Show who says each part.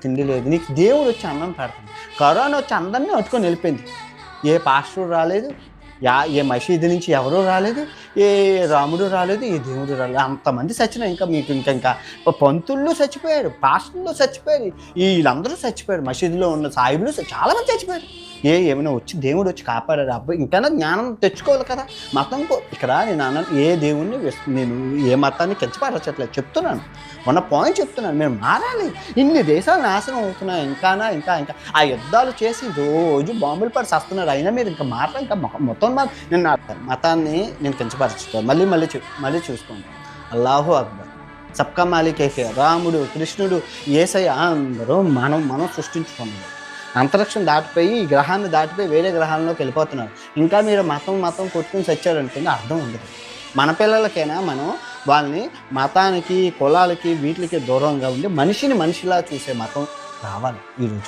Speaker 1: తిండి లేదు. నీకు దేవుడు వచ్చి అన్నం పెడతాడు. కరోనా వచ్చి అందరిని పట్టుకొని వెళ్ళిపోయింది. ఏ పాస్టర్ రాలేదు. ఏ మసీదు నుంచి ఎవరు రాలేదు. ఏ రాముడు రాలేదు. ఏ దేవుడు రాలేదు. అంతమంది చచ్చినా ఇంకా మీకు ఇంకా పంతుళ్ళు చచ్చిపోయారు. పాస్టర్లు చచ్చిపోయారు. వీళ్ళందరూ చచ్చిపోయారు. మసీదులో ఉన్న సాయిబులు చాలామంది చచ్చిపోయారు. ఏమైనా వచ్చి దేవుడు వచ్చి కాపాడారు. అబ్బాయి ఇంకైనా జ్ఞానం తెచ్చుకోవాలి కదా. మతంకో ఇక్కడ నేను అన్నాను, ఏ దేవుణ్ణి నేను ఏ మతాన్ని కించపరచట్లేదు చెప్తున్నాను. మొన్న పాయింట్ చెప్తున్నాను. మేము మారాలి. ఇన్ని దేశాలు నాశనం అవుతున్నాయి. ఇంకా ఆ యుద్ధాలు చేసి రోజు బాంబులు పడి చస్తున్నారు. అయినా మీరు ఇంకా మారలే. ఇంకా మొత్తం నేను మతాన్ని నేను కించపరచుతాను. మళ్ళీ చూసుకోండి. అల్లాహు అక్బర్, సబ్కా మాలిక్ ఏకే, రాముడు, కృష్ణుడు, యేసయ్య అందరూ మనం సృష్టించుకున్నాడు. అంతరిక్షం దాటిపోయి ఈ గ్రహాన్ని దాటిపోయి వేరే గ్రహాల్లోకి వెళ్ళిపోతున్నారు. ఇంకా మీరు మతం కొట్టుకుని చచ్చారనుకోండి అర్థం ఉండదు. మన పిల్లలకైనా మనం వాళ్ళని మతానికి, కులాలకి, వీటికి దూరంగా ఉండి మనిషిని మనిషిలా చూసే మతం రావాలి ఈరోజు.